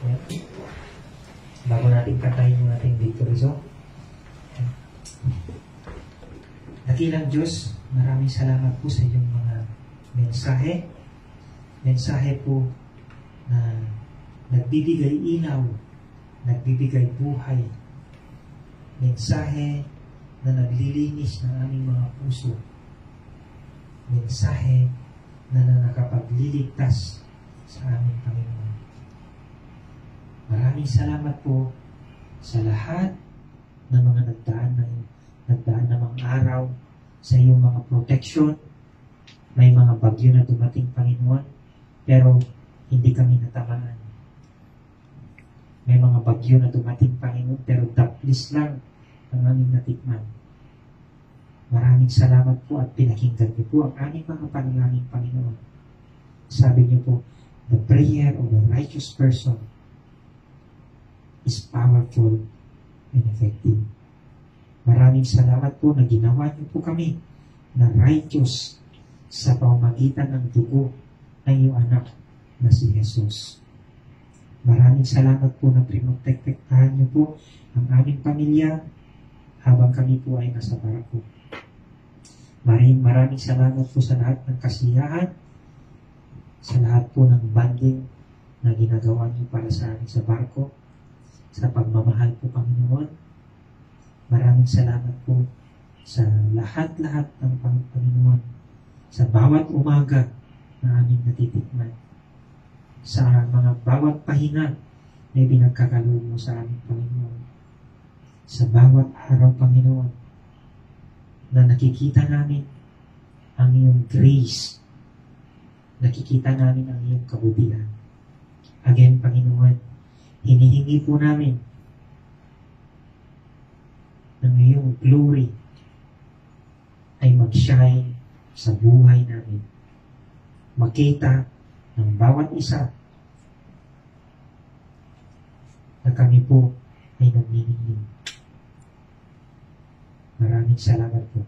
Ayan. Bago natin kantahin yung ating victory song. Dakilang Diyos, maraming salamat po sa iyong mga mensahe. Mensahe po na nagbibigay ilaw, nagbibigay buhay. Mensahe na naglilinis ng aming mga puso. Mensahe na nakapagliligtas sa aming Panginoon. Maraming salamat po sa lahat ng mga nagdaan ng mga araw sa iyong mga protection. May mga bagyo na dumating, Panginoon, pero hindi kami natamaan. May mga bagyo na dumating, Panginoon, pero daplis lang ang aming natikman. Maraming salamat po at pinakinggan niyo po ang aming mga panalangin, Panginoon. Sabi niyo po, the prayer of a righteous person is powerful and effective. Maraming salamat po na ginawa niyo po kami na righteous sa pamamagitan ng dugo ng iyong anak na si Jesus. Maraming salamat po na prinotektahan niyo po ang aming pamilya habang kami po ay nasa barko. Maraming salamat po sa lahat ng kasiyahan, sa lahat po ng banding na ginagawa niyo para sa amin sa barko, sa pagmamahal po, Panginoon. Maraming salamat po sa lahat-lahat ng Panginoon, sa bawat umaga na aming natitikman, sa mga bawat pahinga na pinagkakaloob mo sa aming Panginoon, sa bawat araw, Panginoon, na nakikita namin ang iyong grace, nakikita namin ang iyong kabutihan. Again, Panginoon, hinihingi po namin ng iyong glory ay mag-shine sa buhay namin. Makita ng bawat isa na kami po ay nagniningning. Maraming salamat po.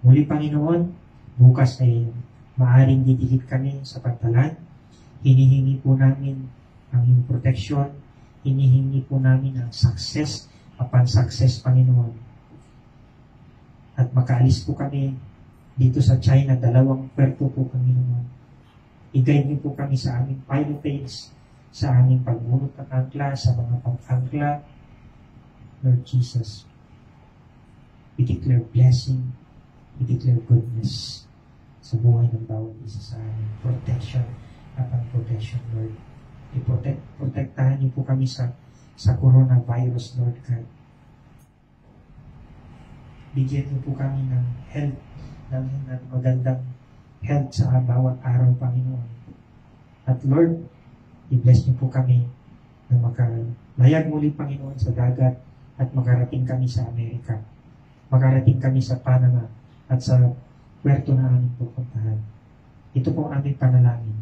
Muli, Panginoon, bukas ay maaaring didikit kami sa pagtalan. Hinihingi po namin ang iyong protection. Hinihingi po namin ang success upon success, Panginoon. At makaalis po kami dito sa China, 2 puerto po, Panginoon. I-guide niyo po kami sa aming pilotage, sa aming pagbunot ng angkla, sa mga pag-angkla. Lord Jesus, we declare blessing, we declare goodness sa buhay ng bawat isa sa amin. Protection upon protection, Lord. Protektahan niyo po kami sa coronavirus, Lord God. Bigyan niyo po kami ng health, ng magandang health sa bawat araw, Panginoon. At Lord, i-bless niyo po kami na makalayag muli, Panginoon, sa dagat at makarating kami sa Amerika. Makarating kami sa Panama at sa puerto na aming pupuntahan. Ito po ang aming panalangin.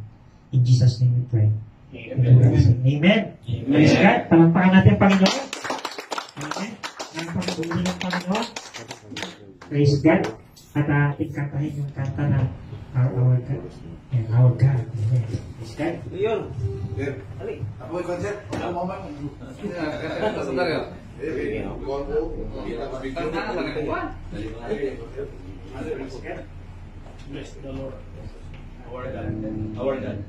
In Jesus' name we pray. Amen. Amen. Praise God. Palampakan natin ang Panginoon. Amen. Ang pagpuli ng Panginoon. Praise God. At ating kantahin yung kanta na Our God. And Our God. Amen. Praise God. Yun. Ali. Ako yung concert. Ako mo man. Sebentar ya. Bless the Lord. Our God. Our God.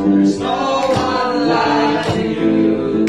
There's no one like you.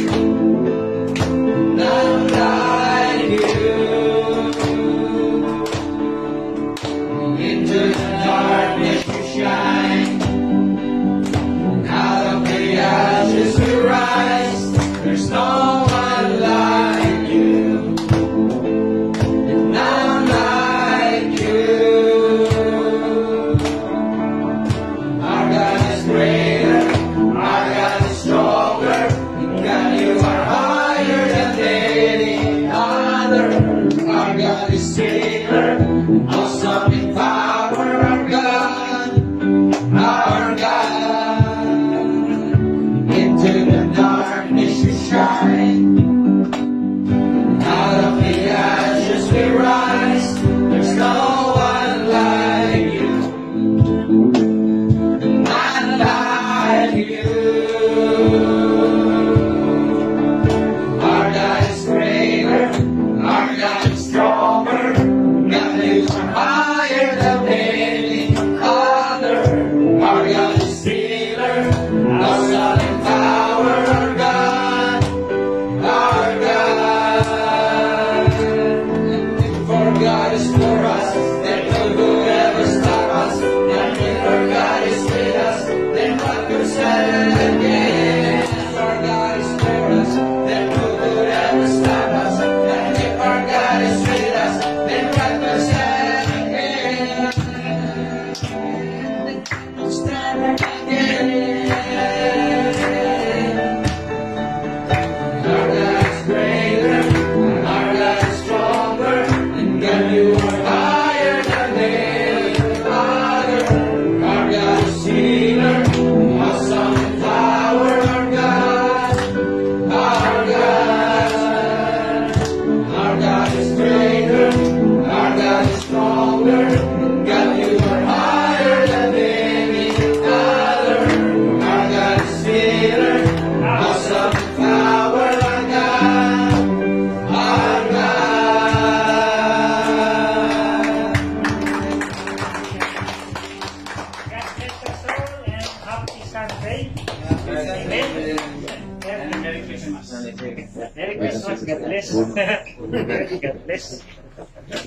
Merry Christmas. God bless. God bless.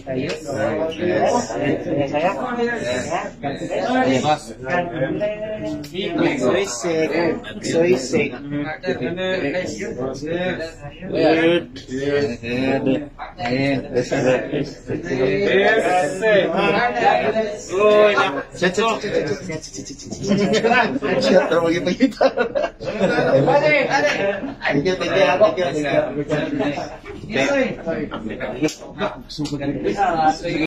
Ayun. Yes. Saya. God bless. So sick. So sick. Weird. Thank you.